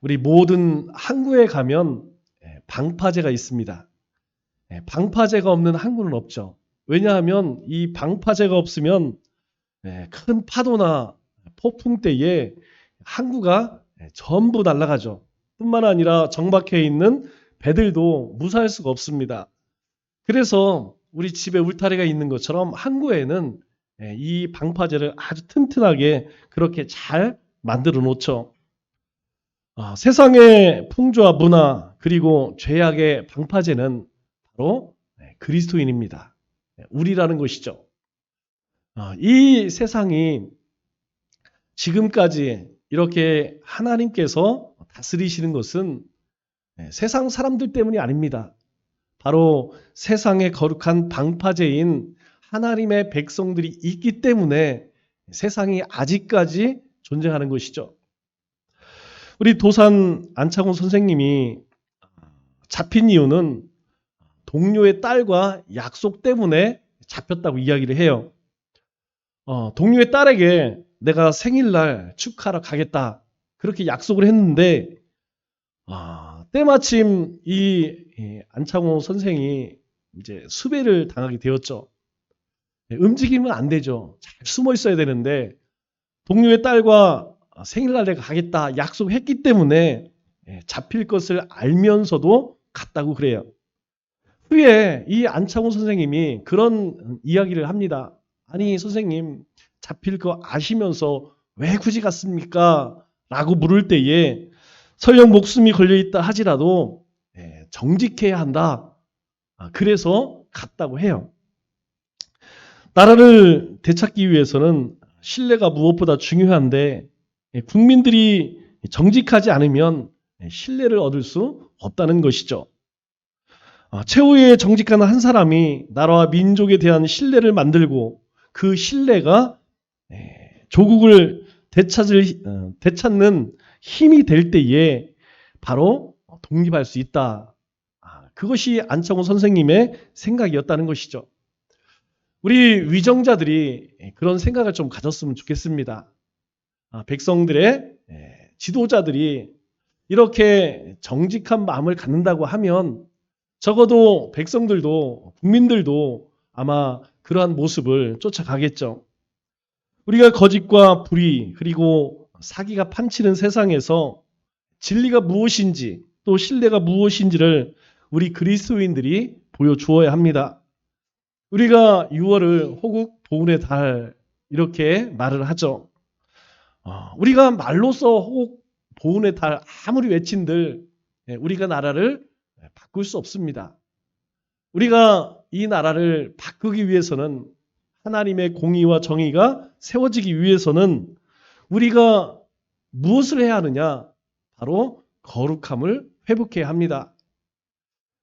우리 모든 항구에 가면 방파제가 있습니다. 방파제가 없는 항구는 없죠. 왜냐하면 이 방파제가 없으면 큰 파도나 폭풍 때에 항구가 전부 날아가죠. 뿐만 아니라 정박해 있는 배들도 무사할 수가 없습니다. 그래서 우리 집에 울타리가 있는 것처럼 항구에는 이 방파제를 아주 튼튼하게 그렇게 잘 만들어 놓죠. 세상의 풍조와 문화 그리고 죄악의 방파제는 바로 그리스도인입니다. 우리라는 것이죠. 이 세상이 지금까지 이렇게 하나님께서 다스리시는 것은 세상 사람들 때문이 아닙니다. 바로 세상의 거룩한 방파제인 하나님의 백성들이 있기 때문에 세상이 아직까지 존재하는 것이죠. 우리 도산 안창호 선생님이 잡힌 이유는 동료의 딸과 약속 때문에 잡혔다고 이야기를 해요. 동료의 딸에게 내가 생일날 축하하러 가겠다. 그렇게 약속을 했는데, 때마침 이 안창호 선생이 이제 수배를 당하게 되었죠. 움직이면 안 되죠. 잘 숨어 있어야 되는데, 동료의 딸과 생일날 내가 가겠다 약속했기 때문에 잡힐 것을 알면서도 갔다고 그래요. 후에 이 안창호 선생님이 그런 이야기를 합니다. 아니 선생님 잡힐 거 아시면서 왜 굳이 갔습니까? 라고 물을 때에 설령 목숨이 걸려있다 하지라도 정직해야 한다. 그래서 갔다고 해요. 나라를 되찾기 위해서는 신뢰가 무엇보다 중요한데 국민들이 정직하지 않으면 신뢰를 얻을 수 없다는 것이죠. 최후의 정직한 한 사람이 나라와 민족에 대한 신뢰를 만들고 그 신뢰가 조국을 되찾는 힘이 될 때에 바로 독립할 수 있다. 그것이 안창호 선생님의 생각이었다는 것이죠. 우리 위정자들이 그런 생각을 좀 가졌으면 좋겠습니다. 백성들의 지도자들이 이렇게 정직한 마음을 갖는다고 하면 적어도 백성들도 국민들도 아마 그러한 모습을 쫓아가겠죠. 우리가 거짓과 불의 그리고 사기가 판치는 세상에서 진리가 무엇인지 또 신뢰가 무엇인지를 우리 그리스도인들이 보여주어야 합니다. 우리가 6월을 호국 보훈의 달 이렇게 말을 하죠. 우리가 말로써 호국 보훈의 달 아무리 외친들 우리가 나라를 바꿀 수 없습니다. 우리가 이 나라를 바꾸기 위해서는 하나님의 공의와 정의가 세워지기 위해서는 우리가 무엇을 해야 하느냐? 바로 거룩함을 회복해야 합니다.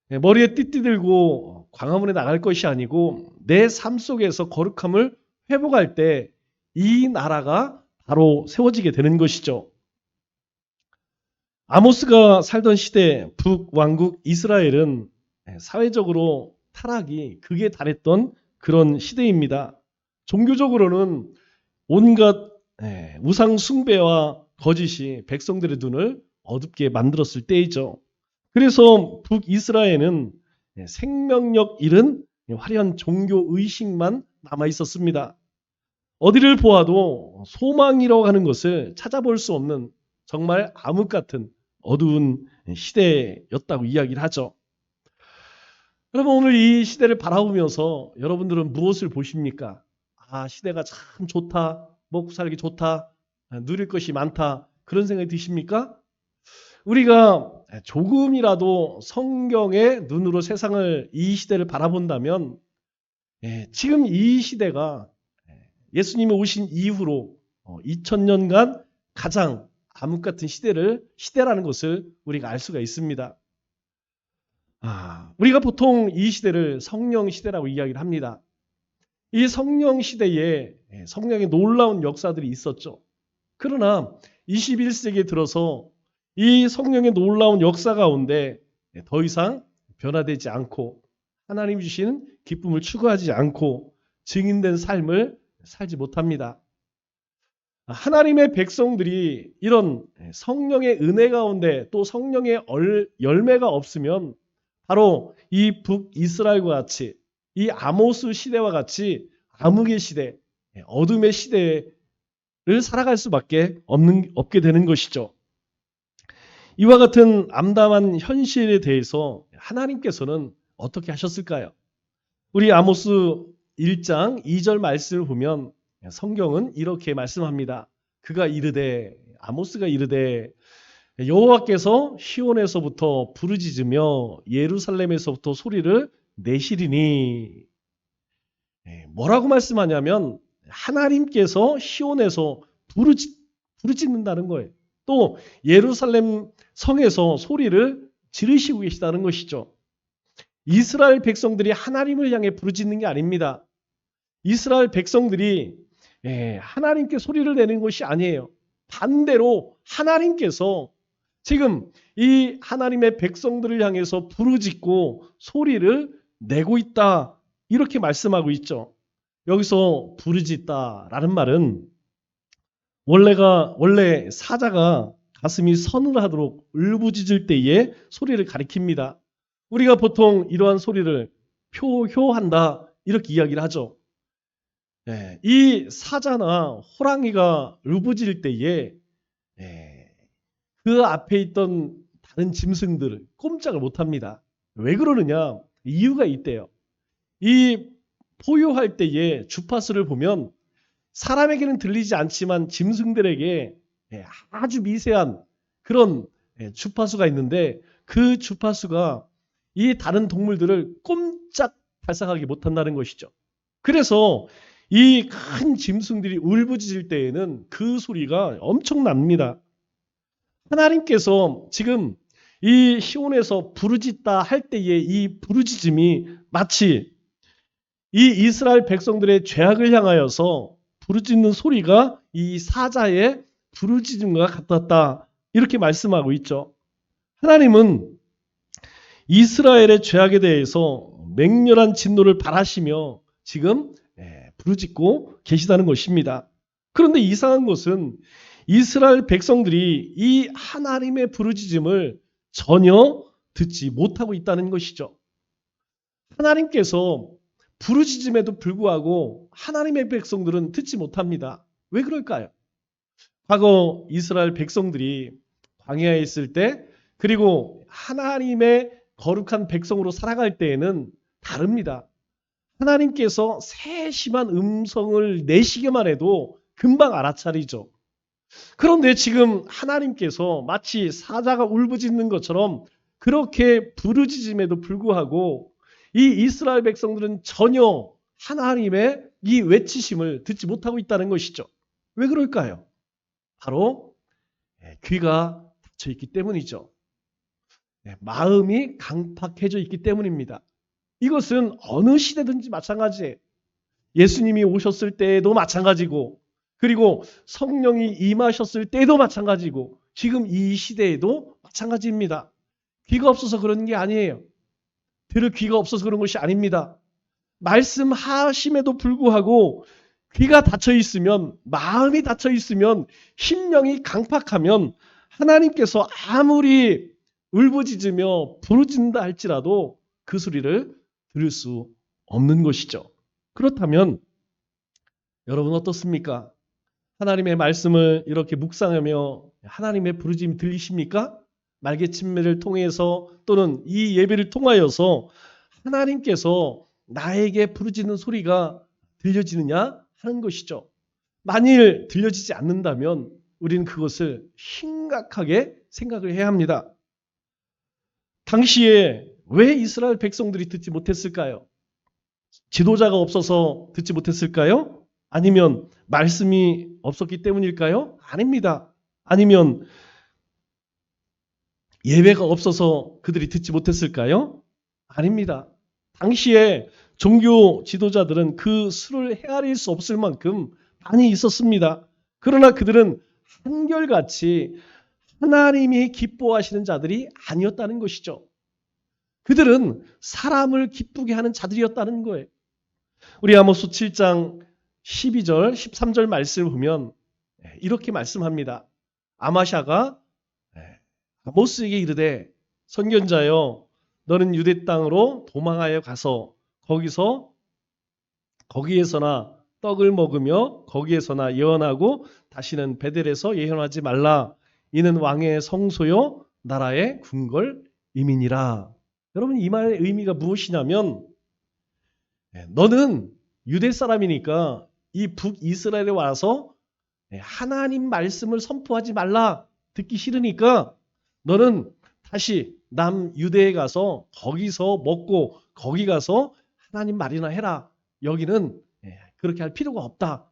머리에 띠띠 들고 광화문에 나갈 것이 아니고 내 삶 속에서 거룩함을 회복할 때 이 나라가 바로 세워지게 되는 것이죠. 아모스가 살던 시대 북왕국 이스라엘은 사회적으로 타락이 극에 달했던 그런 시대입니다. 종교적으로는 온갖 우상 숭배와 거짓이 백성들의 눈을 어둡게 만들었을 때이죠. 그래서 북이스라엘은 생명력 잃은 화려한 종교 의식만 남아 있었습니다. 어디를 보아도 소망이라고 하는 것을 찾아볼 수 없는 정말 암흑 같은 어두운 시대였다고 이야기를 하죠. 여러분 오늘 이 시대를 바라보면서 여러분들은 무엇을 보십니까? 시대가 참 좋다, 먹고 살기 좋다, 누릴 것이 많다 그런 생각이 드십니까? 우리가 조금이라도 성경의 눈으로 세상을 이 시대를 바라본다면 지금 이 시대가 예수님이 오신 이후로 2000년간 가장 암흑 같은 시대라는 것을 우리가 알 수가 있습니다. 우리가 보통 이 시대를 성령 시대라고 이야기를 합니다. 이 성령 시대에 성령의 놀라운 역사들이 있었죠. 그러나 21세기에 들어서 이 성령의 놀라운 역사 가운데 더 이상 변화되지 않고 하나님 주신 기쁨을 추구하지 않고 증인된 삶을 살지 못합니다. 하나님의 백성들이 이런 성령의 은혜 가운데 또 성령의 열매가 없으면 바로 이 북이스라엘과 같이 이 아모스 시대와 같이 암흑의 시대, 어둠의 시대를 살아갈 수밖에 없게 되는 것이죠. 이와 같은 암담한 현실에 대해서 하나님께서는 어떻게 하셨을까요? 우리 아모스 1장 2절 말씀을 보면 성경은 이렇게 말씀합니다. 그가 이르되, 아모스가 이르되 여호와께서 시온에서부터 부르짖으며 예루살렘에서부터 소리를 내시리니. 뭐라고 말씀하냐면 하나님께서 시온에서 부르짖는다는 거예요. 또 예루살렘 성에서 소리를 지르시고 계시다는 것이죠. 이스라엘 백성들이 하나님을 향해 부르짖는 게 아닙니다. 이스라엘 백성들이 하나님께 소리를 내는 것이 아니에요. 반대로 하나님께서 지금 이 하나님의 백성들을 향해서 부르짖고 소리를 내고 있다. 이렇게 말씀하고 있죠. 여기서 부르짖다라는 말은 원래 사자가 가슴이 서늘하도록 울부짖을 때의 소리를 가리킵니다. 우리가 보통 이러한 소리를 표효한다 이렇게 이야기를 하죠. 이 사자나 호랑이가 울부짖을 때에 그 앞에 있던 다른 짐승들을 꼼짝을 못합니다. 왜 그러느냐? 이유가 있대요. 이 포효할 때에 주파수를 보면 사람에게는 들리지 않지만 짐승들에게 아주 미세한 그런 주파수가 있는데 그 주파수가 이 다른 동물들을 꼼짝 발상하게 못한다는 것이죠. 그래서 이 큰 짐승들이 울부짖을 때에는 그 소리가 엄청납니다. 하나님께서 지금 이 시온에서 부르짖다 할 때의 이 부르짖음이 마치 이 이스라엘 백성들의 죄악을 향하여서 부르짖는 소리가 이 사자의 부르짖음과 같았다. 이렇게 말씀하고 있죠. 하나님은 이스라엘의 죄악에 대해서 맹렬한 진노를 발하시며 지금 부르짖고 계시다는 것입니다. 그런데 이상한 것은 이스라엘 백성들이 이 하나님의 부르짖음을 전혀 듣지 못하고 있다는 것이죠. 하나님께서 부르짖음에도 불구하고 하나님의 백성들은 듣지 못합니다. 왜 그럴까요? 과거 이스라엘 백성들이 광야에 있을 때 그리고 하나님의 거룩한 백성으로 살아갈 때에는 다릅니다. 하나님께서 세심한 음성을 내시기만 해도 금방 알아차리죠. 그런데 지금 하나님께서 마치 사자가 울부짖는 것처럼 그렇게 부르짖음에도 불구하고 이 이스라엘 백성들은 전혀 하나님의 이 외치심을 듣지 못하고 있다는 것이죠. 왜 그럴까요? 바로 귀가 닫혀 있기 때문이죠. 마음이 강팍해져 있기 때문입니다. 이것은 어느 시대든지 마찬가지예요. 예수님이 오셨을 때에도 마찬가지고 그리고 성령이 임하셨을 때도 마찬가지고 지금 이 시대에도 마찬가지입니다. 귀가 없어서 그런 게 아니에요. 들을 귀가 없어서 그런 것이 아닙니다. 말씀하심에도 불구하고 귀가 닫혀 있으면 마음이 닫혀 있으면 심령이 강팍하면 하나님께서 아무리 울부짖으며 부르짖는다 할지라도 그 소리를 들을 수 없는 것이죠. 그렇다면 여러분 어떻습니까? 하나님의 말씀을 이렇게 묵상하며 하나님의 부르짖음이 들리십니까? 말개침매를 통해서 또는 이 예배를 통하여서 하나님께서 나에게 부르짖는 소리가 들려지느냐 하는 것이죠. 만일 들려지지 않는다면 우리는 그것을 심각하게 생각을 해야 합니다. 당시에 왜 이스라엘 백성들이 듣지 못했을까요? 지도자가 없어서 듣지 못했을까요? 아니면 말씀이 없었기 때문일까요? 아닙니다. 아니면 예배가 없어서 그들이 듣지 못했을까요? 아닙니다. 당시에 종교 지도자들은 그 수를 헤아릴 수 없을 만큼 많이 있었습니다. 그러나 그들은 한결같이 하나님이 기뻐하시는 자들이 아니었다는 것이죠. 그들은 사람을 기쁘게 하는 자들이었다는 거예요. 우리 아모스 7장 12절, 13절 말씀을 보면 이렇게 말씀합니다. 아마샤가 아모스에게 이르되 선견자여 너는 유대 땅으로 도망하여 가서 거기에서나 떡을 먹으며 거기에서나 예언하고 다시는 베델에서 예언하지 말라. 이는 왕의 성소요 나라의 궁궐임이니라. 여러분 이 말의 의미가 무엇이냐면 너는 유대 사람이니까 이 북이스라엘에 와서 하나님 말씀을 선포하지 말라. 듣기 싫으니까 너는 다시 남유대에 가서 거기서 먹고 거기 가서 하나님 말이나 해라. 여기는 그렇게 할 필요가 없다.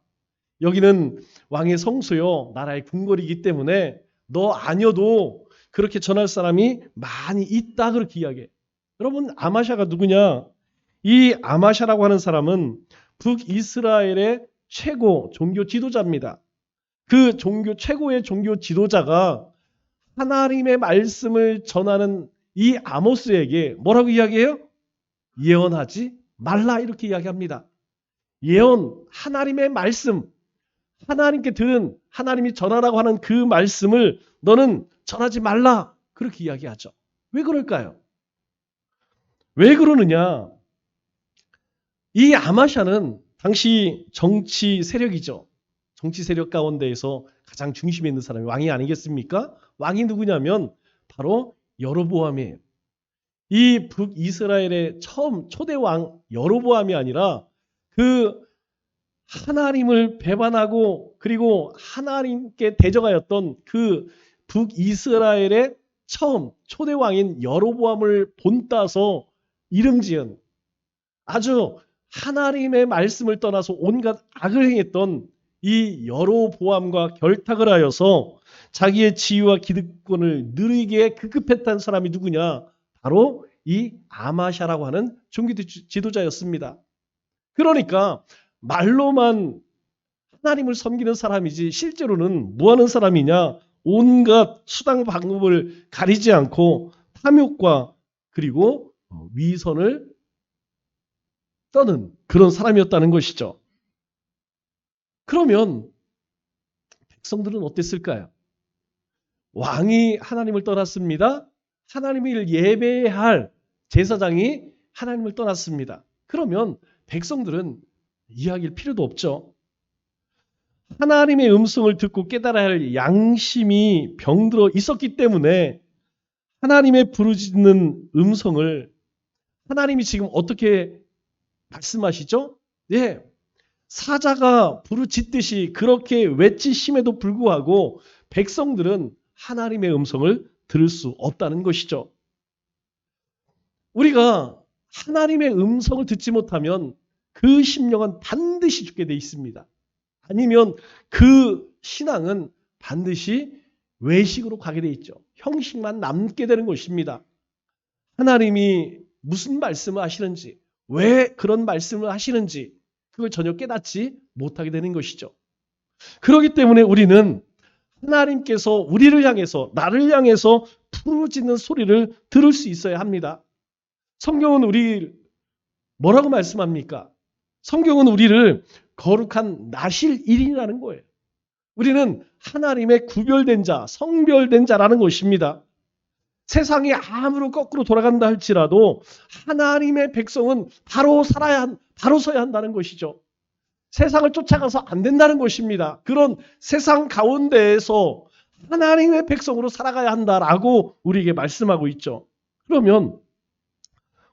여기는 왕의 성소요 나라의 궁궐이기 때문에 너 아니어도 그렇게 전할 사람이 많이 있다. 그렇게 이야기해. 여러분 아마샤가 누구냐? 이 아마샤라고 하는 사람은 북이스라엘의 최고 종교 지도자입니다. 그 최고의 종교 지도자가 하나님의 말씀을 전하는 이 아모스에게 뭐라고 이야기해요? 예언하지 말라 이렇게 이야기합니다. 예언, 하나님의 말씀, 하나님께 들은 하나님이 전하라고 하는 그 말씀을 너는 전하지 말라 그렇게 이야기하죠. 왜 그럴까요? 왜 그러느냐? 이 아마샤는 당시 정치 세력이죠. 정치 세력 가운데에서 가장 중심에 있는 사람이 왕이 아니겠습니까? 왕이 누구냐면 바로 여로보암이에요. 이 북이스라엘의 처음 초대 왕 여로보암이 아니라 그 하나님을 배반하고 그리고 하나님께 대적하였던 그 북이스라엘의 처음 초대 왕인 여로보암을 본따서 이름 지은 아주 하나님의 말씀을 떠나서 온갖 악을 행했던 이 여로보암과 결탁을 하여서 자기의 지위와 기득권을 누리기에 급급했던 사람이 누구냐? 바로 이 아마샤라고 하는 종교 지도자였습니다. 그러니까 말로만 하나님을 섬기는 사람이지 실제로는 뭐 하는 사람이냐? 온갖 수단 방법을 가리지 않고 탐욕과 그리고 위선을 떠는 그런 사람이었다는 것이죠. 그러면 백성들은 어땠을까요? 왕이 하나님을 떠났습니다. 하나님을 예배해야 할 제사장이 하나님을 떠났습니다. 그러면 백성들은 이야기할 필요도 없죠. 하나님의 음성을 듣고 깨달아야 할 양심이 병들어 있었기 때문에 하나님의 부르짖는 음성을 하나님이 지금 어떻게 말씀하시죠? 예, 사자가 부르짖듯이 그렇게 외치심에도 불구하고 백성들은 하나님의 음성을 들을 수 없다는 것이죠. 우리가 하나님의 음성을 듣지 못하면 그 심령은 반드시 죽게 돼 있습니다. 아니면 그 신앙은 반드시 외식으로 가게 돼 있죠. 형식만 남게 되는 것입니다. 하나님이 무슨 말씀을 하시는지, 왜 그런 말씀을 하시는지 그걸 전혀 깨닫지 못하게 되는 것이죠. 그렇기 때문에 우리는 하나님께서 우리를 향해서 나를 향해서 부르짖는 소리를 들을 수 있어야 합니다. 성경은 우리 뭐라고 말씀합니까? 성경은 우리를 거룩한 나실인이라는 거예요. 우리는 하나님의 구별된 자, 성별된 자라는 것입니다. 세상이 아무리 거꾸로 돌아간다 할지라도 하나님의 백성은 바로 서야 한다는 것이죠. 세상을 쫓아가서 안 된다는 것입니다. 그런 세상 가운데에서 하나님의 백성으로 살아가야 한다라고 우리에게 말씀하고 있죠. 그러면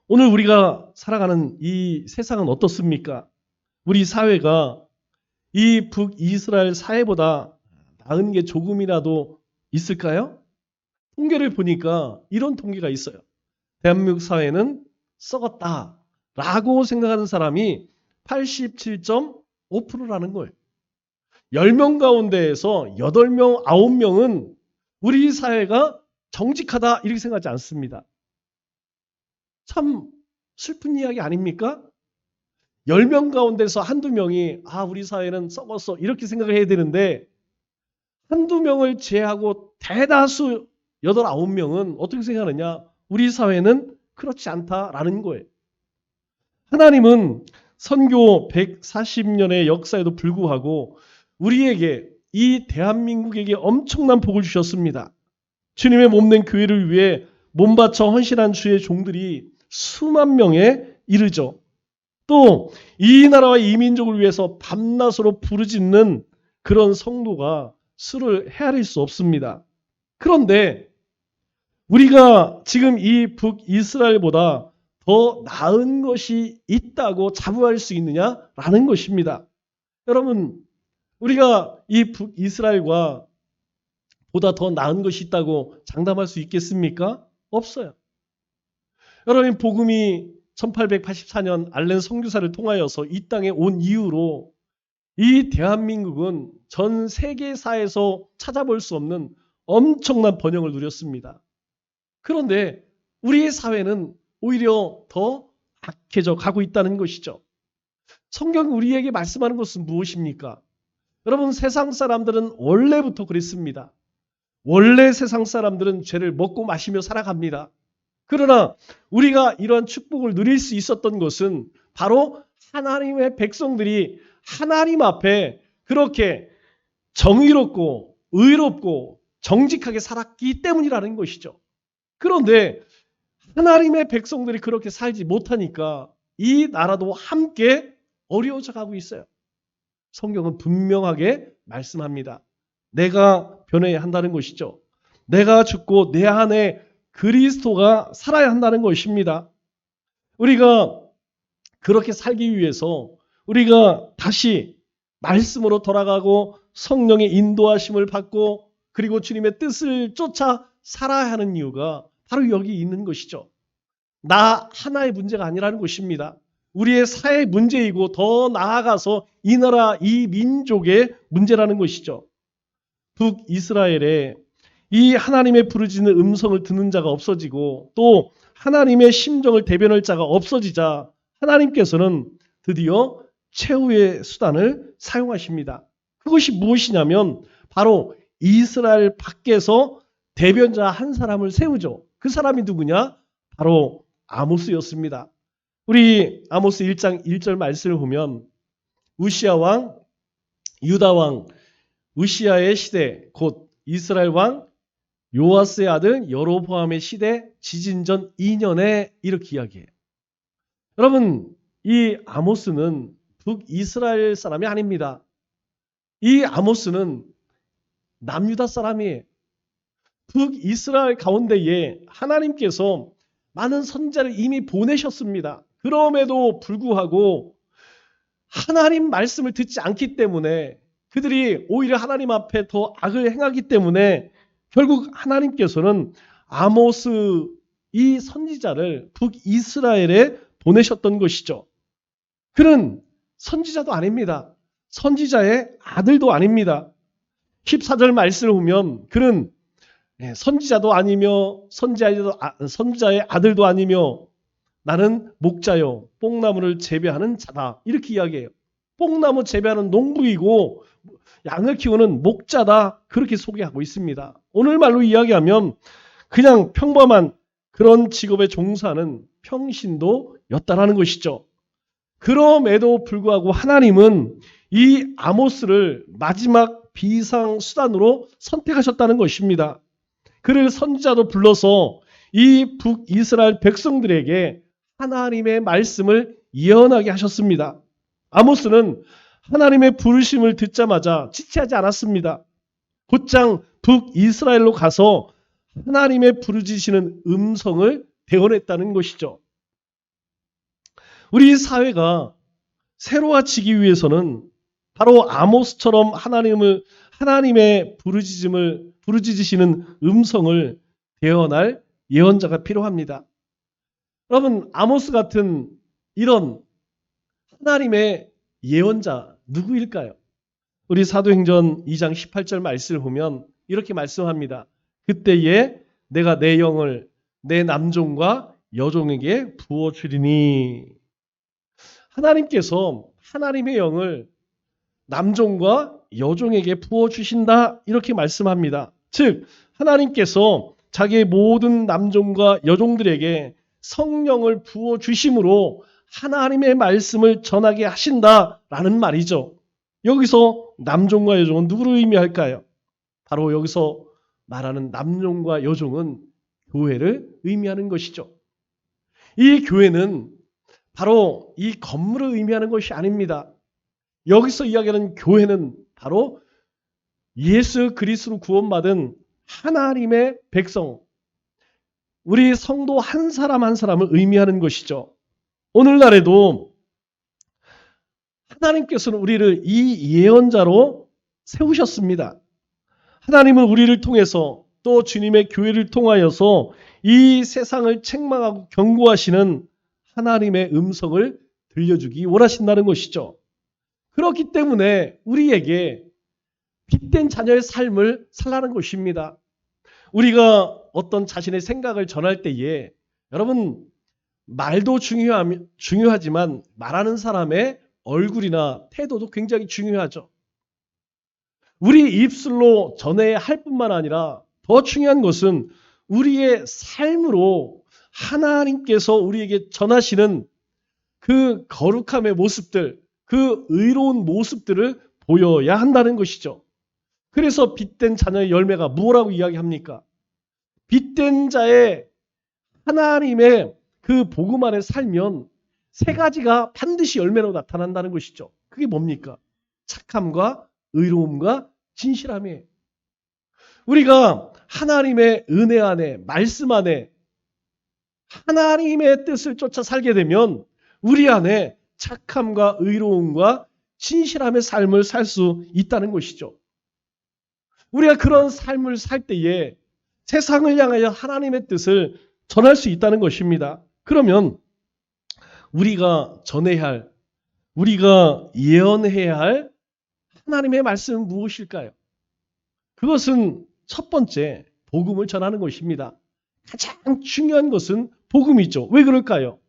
오늘 우리가 살아가는 이 세상은 어떻습니까? 우리 사회가 이 북이스라엘 사회보다 나은 게 조금이라도 있을까요? 통계를 보니까 이런 통계가 있어요. 대한민국 사회는 썩었다라고 생각하는 사람이 87.5%라는 거예요. 10명 가운데에서 8명, 9명은 우리 사회가 정직하다 이렇게 생각하지 않습니다. 참 슬픈 이야기 아닙니까? 10명 가운데서 한두 명이 우리 사회는 썩었어 이렇게 생각을 해야 되는데 한두 명을 제외하고 대다수 8, 9명은 어떻게 생각하느냐? 우리 사회는 그렇지 않다라는 거예요. 하나님은 선교 140년의 역사에도 불구하고 우리에게 이 대한민국에게 엄청난 복을 주셨습니다. 주님의 몸된 교회를 위해 몸바쳐 헌신한 주의 종들이 수만 명에 이르죠. 또 이 나라와 이 민족을 위해서 밤낮으로 부르짖는 그런 성도가 수를 헤아릴 수 없습니다. 그런데 우리가 지금 이 북이스라엘보다 더 나은 것이 있다고 자부할 수 있느냐라는 것입니다. 여러분, 우리가 이 북이스라엘과 보다 더 나은 것이 있다고 장담할 수 있겠습니까? 없어요. 여러분, 복음이 1884년 알렌 선교사를 통하여서 이 땅에 온 이후로 이 대한민국은 전 세계사에서 찾아볼 수 없는 엄청난 번영을 누렸습니다. 그런데 우리의 사회는 오히려 더 악해져 가고 있다는 것이죠. 성경이 우리에게 말씀하는 것은 무엇입니까? 여러분, 세상 사람들은 원래부터 그랬습니다. 원래 세상 사람들은 죄를 먹고 마시며 살아갑니다. 그러나 우리가 이러한 축복을 누릴 수 있었던 것은 바로 하나님의 백성들이 하나님 앞에 그렇게 정의롭고 의롭고 정직하게 살았기 때문이라는 것이죠. 그런데 하나님의 백성들이 그렇게 살지 못하니까 이 나라도 함께 어려워져 가고 있어요. 성경은 분명하게 말씀합니다. 내가 변해야 한다는 것이죠. 내가 죽고 내 안에 그리스도가 살아야 한다는 것입니다. 우리가 그렇게 살기 위해서 우리가 다시 말씀으로 돌아가고 성령의 인도하심을 받고 그리고 주님의 뜻을 쫓아 살아야 하는 이유가 바로 여기 있는 것이죠. 나 하나의 문제가 아니라는 것입니다. 우리의 사회의 문제이고 더 나아가서 이 나라, 이 민족의 문제라는 것이죠. 북이스라엘에 이 하나님의 부르짖는 음성을 듣는 자가 없어지고 또 하나님의 심정을 대변할 자가 없어지자 하나님께서는 드디어 최후의 수단을 사용하십니다. 그것이 무엇이냐면 바로 이스라엘 밖에서 대변자 한 사람을 세우죠. 그 사람이 누구냐? 바로 아모스였습니다. 우리 아모스 1장 1절 말씀을 보면 우시아 왕, 유다 왕, 우시아의 시대 곧 이스라엘 왕 요아스의 아들 여로보암의 시대 지진전 2년에 이렇게 이야기해요. 여러분, 이 아모스는 북이스라엘 사람이 아닙니다. 이 아모스는 남유다 사람이에요. 북이스라엘 가운데에 하나님께서 많은 선지자를 이미 보내셨습니다. 그럼에도 불구하고 하나님 말씀을 듣지 않기 때문에 그들이 오히려 하나님 앞에 더 악을 행하기 때문에 결국 하나님께서는 아모스 이 선지자를 북이스라엘에 보내셨던 것이죠. 그는 선지자도 아닙니다. 선지자의 아들도 아닙니다. 14절 말씀을 보면 그는 선지자도 아니며 선지자의 아들도 아니며 나는 목자요 뽕나무를 재배하는 자다 이렇게 이야기해요. 뽕나무 재배하는 농부이고 양을 키우는 목자다 그렇게 소개하고 있습니다. 오늘 말로 이야기하면 그냥 평범한 그런 직업에 종사하는 평신도였다라는 것이죠. 그럼에도 불구하고 하나님은 이 아모스를 마지막 비상수단으로 선택하셨다는 것입니다. 그를 선지자도 불러서 이 북이스라엘 백성들에게 하나님의 말씀을 예언하게 하셨습니다. 아모스는 하나님의 부르심을 듣자마자 지체하지 않았습니다. 곧장 북이스라엘로 가서 하나님의 부르짖으시는 음성을 대언했다는 것이죠. 우리 사회가 새로워지기 위해서는 바로 아모스처럼 하나님의 부르짖으시는 음성을 대언할 예언자가 필요합니다. 여러분, 아모스 같은 이런 하나님의 예언자 누구일까요? 우리 사도행전 2장 18절 말씀을 보면 이렇게 말씀합니다. 그때에 내가 내 영을 내 남종과 여종에게 부어주리니. 하나님께서 하나님의 영을 남종과 여종에게 부어주신다 이렇게 말씀합니다. 즉 하나님께서 자기의 모든 남종과 여종들에게 성령을 부어주심으로 하나님의 말씀을 전하게 하신다라는 말이죠. 여기서 남종과 여종은 누구를 의미할까요? 바로 여기서 말하는 남종과 여종은 교회를 의미하는 것이죠. 이 교회는 바로 이 건물을 의미하는 것이 아닙니다. 여기서 이야기하는 교회는 바로 예수 그리스도로 구원받은 하나님의 백성, 우리 성도 한 사람 한 사람을 의미하는 것이죠. 오늘날에도 하나님께서는 우리를 이 예언자로 세우셨습니다. 하나님은 우리를 통해서 또 주님의 교회를 통하여서 이 세상을 책망하고 경고하시는 하나님의 음성을 들려주기 원하신다는 것이죠. 그렇기 때문에 우리에게 빛된 자녀의 삶을 살라는 것입니다. 우리가 어떤 자신의 생각을 전할 때에 여러분 말도 중요하지만 말하는 사람의 얼굴이나 태도도 굉장히 중요하죠. 우리 입술로 전해야 할 뿐만 아니라 더 중요한 것은 우리의 삶으로 하나님께서 우리에게 전하시는 그 거룩함의 모습들, 그 의로운 모습들을 보여야 한다는 것이죠. 그래서 빛된 자녀의 열매가 뭐라고 이야기합니까? 빛된 자의 하나님의 그 복음 안에 살면 세 가지가 반드시 열매로 나타난다는 것이죠. 그게 뭡니까? 착함과 의로움과 진실함이에요. 우리가 하나님의 은혜 안에, 말씀 안에 하나님의 뜻을 쫓아 살게 되면 우리 안에 착함과 의로움과 진실함의 삶을 살 수 있다는 것이죠. 우리가 그런 삶을 살 때에 세상을 향하여 하나님의 뜻을 전할 수 있다는 것입니다. 그러면 우리가 전해야 할, 우리가 예언해야 할 하나님의 말씀은 무엇일까요? 그것은 첫 번째 복음을 전하는 것입니다. 가장 중요한 것은 복음이죠. 왜 그럴까요?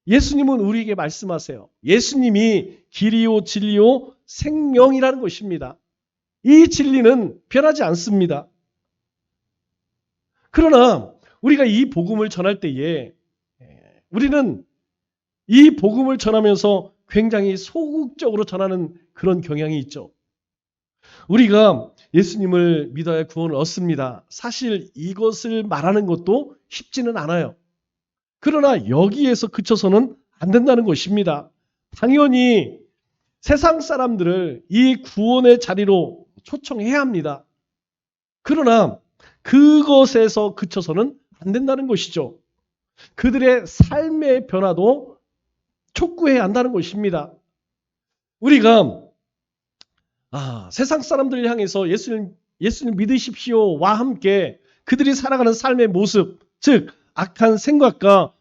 예수님은 우리에게 말씀하세요. 예수님이 길이요 진리요 생명이라는 것입니다. 이 진리는 변하지 않습니다. 그러나 우리가 이 복음을 전할 때에 우리는 이 복음을 전하면서 굉장히 소극적으로 전하는 그런 경향이 있죠. 우리가 예수님을 믿어야 구원을 얻습니다. 사실 이것을 말하는 것도 쉽지는 않아요. 그러나 여기에서 그쳐서는 안 된다는 것입니다. 당연히 세상 사람들을 이 구원의 자리로 초청해야 합니다. 그러나 그것에서 그쳐서는 안 된다는 것이죠. 그들의 삶의 변화도 촉구해야 한다는 것입니다. 우리가 세상 사람들을 향해서 예수님 믿으십시오와 함께 그들이 살아가는 삶의 모습, 즉 악한 생각과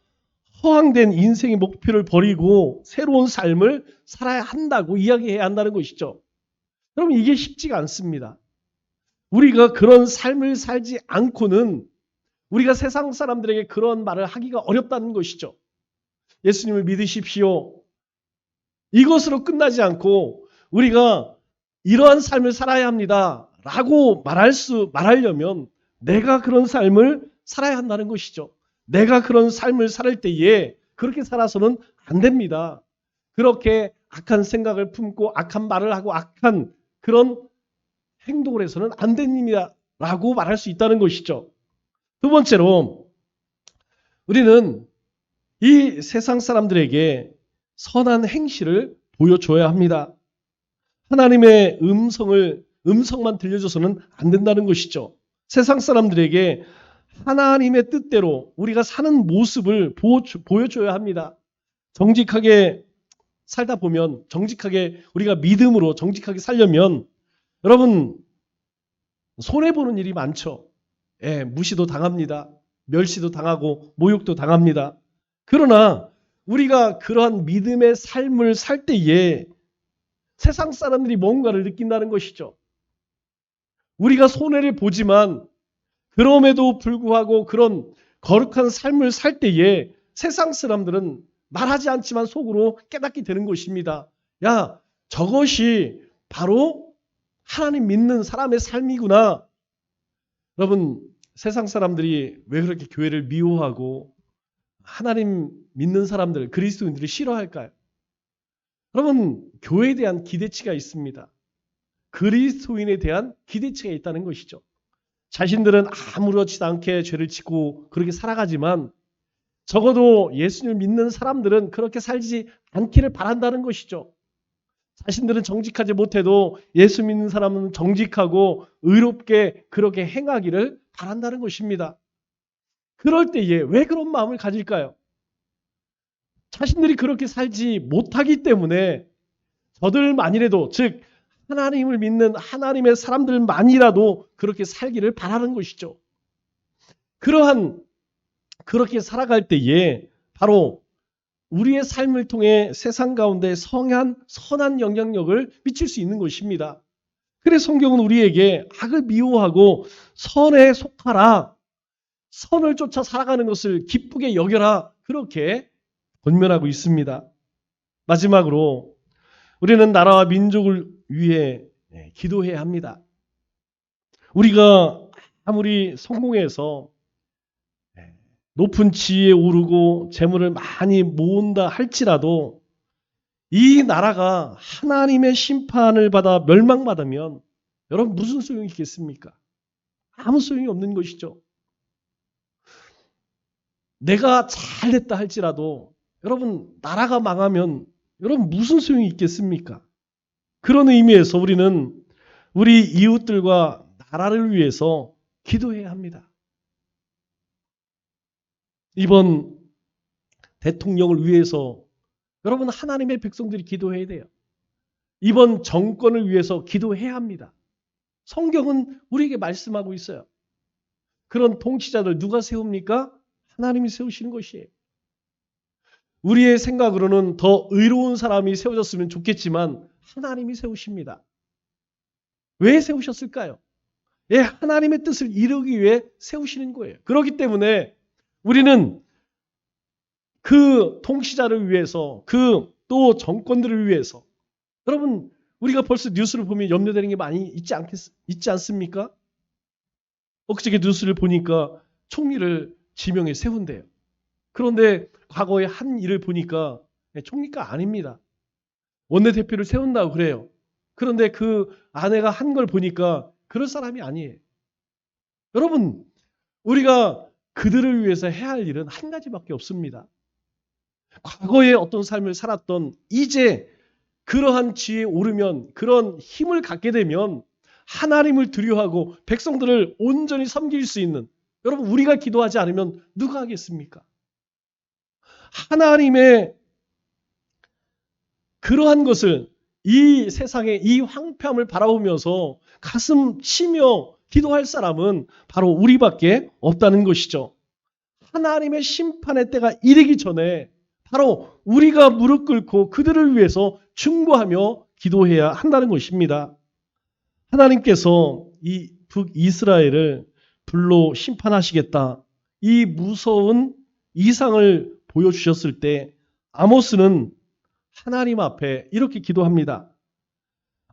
허황된 인생의 목표를 버리고 새로운 삶을 살아야 한다고 이야기해야 한다는 것이죠. 여러분 이게 쉽지가 않습니다. 우리가 그런 삶을 살지 않고는 우리가 세상 사람들에게 그런 말을 하기가 어렵다는 것이죠. 예수님을 믿으십시오. 이것으로 끝나지 않고 우리가 이러한 삶을 살아야 합니다. 라고 말하려면 내가 그런 삶을 살아야 한다는 것이죠. 내가 그런 삶을 살 때에 그렇게 살아서는 안 됩니다. 그렇게 악한 생각을 품고 악한 말을 하고 악한 그런 행동을 해서는 안 됩니다. 라고 말할 수 있다는 것이죠. 두 번째로 우리는 이 세상 사람들에게 선한 행실을 보여줘야 합니다. 하나님의 음성만 들려줘서는 안 된다는 것이죠. 세상 사람들에게 하나님의 뜻대로 우리가 사는 모습을 보여줘야 합니다. 정직하게 살다 보면 우리가 믿음으로 정직하게 살려면 여러분 손해보는 일이 많죠. 무시도 당합니다. 멸시도 당하고 모욕도 당합니다. 그러나 우리가 그러한 믿음의 삶을 살 때에 세상 사람들이 뭔가를 느낀다는 것이죠. 우리가 손해를 보지만 그럼에도 불구하고 그런 거룩한 삶을 살 때에 세상 사람들은 말하지 않지만 속으로 깨닫게 되는 것입니다. 야, 저것이 바로 하나님 믿는 사람의 삶이구나. 여러분, 세상 사람들이 왜 그렇게 교회를 미워하고 하나님 믿는 사람들, 그리스도인들을 싫어할까요? 여러분, 교회에 대한 기대치가 있습니다. 그리스도인에 대한 기대치가 있다는 것이죠. 자신들은 아무렇지도 않게 죄를 짓고 그렇게 살아가지만 적어도 예수님을 믿는 사람들은 그렇게 살지 않기를 바란다는 것이죠. 자신들은 정직하지 못해도 예수 믿는 사람은 정직하고 의롭게 그렇게 행하기를 바란다는 것입니다. 그럴 때에 왜 그런 마음을 가질까요? 자신들이 그렇게 살지 못하기 때문에 저들만이라도, 즉 하나님을 믿는 하나님의 사람들만이라도 그렇게 살기를 바라는 것이죠. 그렇게 살아갈 때에 바로 우리의 삶을 통해 세상 가운데 선한 영향력을 미칠 수 있는 것입니다. 그래서 성경은 우리에게 악을 미워하고 선에 속하라, 선을 쫓아 살아가는 것을 기쁘게 여겨라, 그렇게 권면하고 있습니다. 마지막으로 우리는 나라와 민족을 위해 기도해야 합니다. 우리가 아무리 성공해서 높은 지위에 오르고 재물을 많이 모은다 할지라도 이 나라가 하나님의 심판을 받아 멸망받으면 여러분 무슨 소용이 있겠습니까? 아무 소용이 없는 것이죠. 내가 잘됐다 할지라도 여러분 나라가 망하면 여러분 무슨 소용이 있겠습니까? 그런 의미에서 우리는 우리 이웃들과 나라를 위해서 기도해야 합니다. 이번 대통령을 위해서 여러분 하나님의 백성들이 기도해야 돼요. 이번 정권을 위해서 기도해야 합니다. 성경은 우리에게 말씀하고 있어요. 그런 통치자들 누가 세웁니까? 하나님이 세우시는 것이에요. 우리의 생각으로는 더 의로운 사람이 세워졌으면 좋겠지만 하나님이 세우십니다. 왜 세우셨을까요? 예, 하나님의 뜻을 이루기 위해 세우시는 거예요. 그렇기 때문에 우리는 그 통치자를 위해서, 그 또 정권들을 위해서, 여러분 우리가 벌써 뉴스를 보면 염려되는 게 많이 있지 않습니까? 엊그저께 뉴스를 보니까 총리를 지명해 세운대요. 그런데 과거에 한 일을 보니까 총리가 아닙니다. 원내대표를 세운다고 그래요. 그런데 그 아내가 한 걸 보니까 그럴 사람이 아니에요. 여러분, 우리가 그들을 위해서 해야 할 일은 한 가지밖에 없습니다. 과거에 어떤 삶을 살았던 이제 그러한 지혜에 오르면, 그런 힘을 갖게 되면 하나님을 두려워하고 백성들을 온전히 섬길 수 있는, 여러분 우리가 기도하지 않으면 누가 하겠습니까? 하나님의 그러한 것을, 이 세상의 이 황폐함을 바라보면서 가슴 치며 기도할 사람은 바로 우리밖에 없다는 것이죠. 하나님의 심판의 때가 이르기 전에 바로 우리가 무릎 꿇고 그들을 위해서 충고하며 기도해야 한다는 것입니다. 하나님께서 이 북이스라엘을 불로 심판하시겠다, 이 무서운 이상을 보여주셨을 때 아모스는 하나님 앞에 이렇게 기도합니다.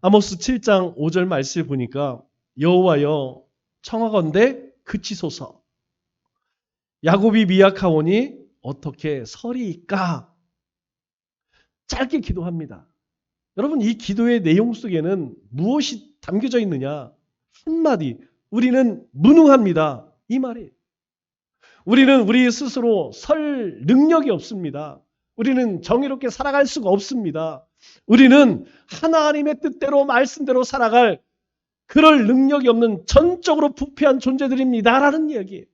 아모스 7장 5절 말씀을 보니까 여호와여 청하건대 그치소서, 야곱이 미약하오니 어떻게 서리이까? 짧게 기도합니다. 여러분 이 기도의 내용 속에는 무엇이 담겨져 있느냐? 한마디, 우리는 무능합니다, 이 말이에요. 우리는 우리 스스로 설 능력이 없습니다. 우리는 정의롭게 살아갈 수가 없습니다. 우리는 하나님의 뜻대로 말씀대로 살아갈 그럴 능력이 없는 전적으로 부패한 존재들입니다라는 이야기예요.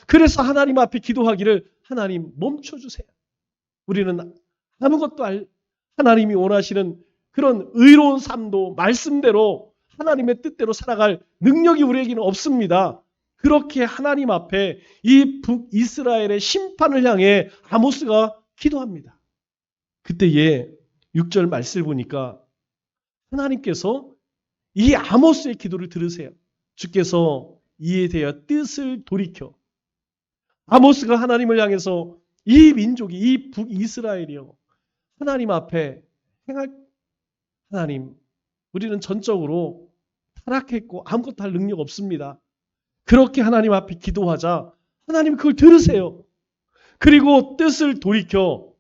그래서 하나님 앞에 기도하기를, 하나님 멈춰주세요. 우리는 아무것도 하나님이 원하시는 그런 의로운 삶도 말씀대로 하나님의 뜻대로 살아갈 능력이 우리에게는 없습니다. 그렇게 하나님 앞에 이 북이스라엘의 심판을 향해 아모스가 기도합니다. 그때에 6절 말씀을 보니까 하나님께서 이 아모스의 기도를 들으세요. 주께서 이에 대하여 뜻을 돌이켜, 아모스가 하나님을 향해서 이 민족이, 이 북이스라엘이요, 하나님 앞에 행할, 하나님 우리는 전적으로 타락했고 아무것도 할 능력 없습니다. 그렇게 하나님 앞에 기도하자 하나님 그걸 들으세요. 그리고 뜻을 돌이켜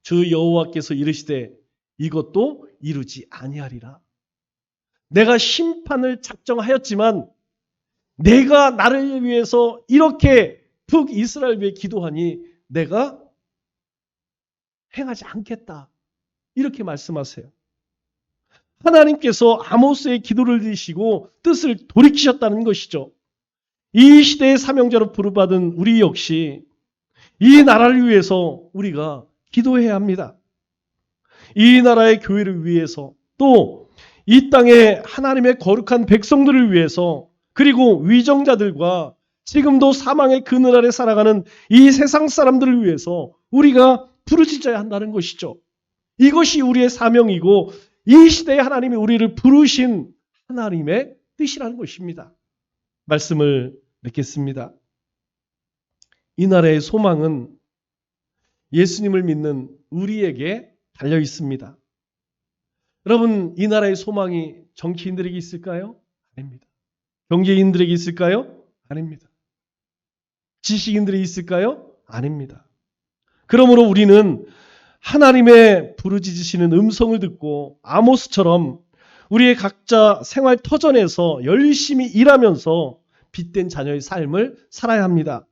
주 여호와께서 이르시되 이것도 이루지 아니하리라. 내가 심판을 작정하였지만 내가 나를 위해서 이렇게 북이스라엘 위해 기도하니 내가 행하지 않겠다. 이렇게 말씀하세요. 하나님께서 아모스의 기도를 들으시고 뜻을 돌이키셨다는 것이죠. 이 시대의 사명자로 부르받은 우리 역시 이 나라를 위해서 우리가 기도해야 합니다. 이 나라의 교회를 위해서 또 이 땅에 하나님의 거룩한 백성들을 위해서 그리고 위정자들과 지금도 사망의 그늘 아래 살아가는 이 세상 사람들을 위해서 우리가 부르짖어야 한다는 것이죠. 이것이 우리의 사명이고 이 시대에 하나님이 우리를 부르신 하나님의 뜻이라는 것입니다. 말씀을 맺겠습니다. 이 나라의 소망은 예수님을 믿는 우리에게 달려 있습니다. 여러분, 이 나라의 소망이 정치인들에게 있을까요? 아닙니다. 경제인들에게 있을까요? 아닙니다. 지식인들에게 있을까요? 아닙니다. 그러므로 우리는 하나님의 부르짖으시는 음성을 듣고 아모스처럼 우리의 각자 생활 터전에서 열심히 일하면서 빛된 자녀의 삶을 살아야 합니다.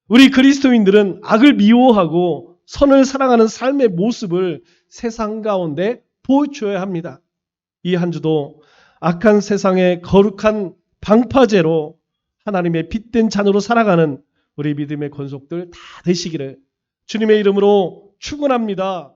우리 그리스도인들은 악을 미워하고 선을 사랑하는 삶의 모습을 세상 가운데 보여줘야 합니다. 이 한 주도 악한 세상의 거룩한 방파제로 하나님의 빛된 자녀로 살아가는 우리 믿음의 권속들 다 되시기를 주님의 이름으로 축원합니다.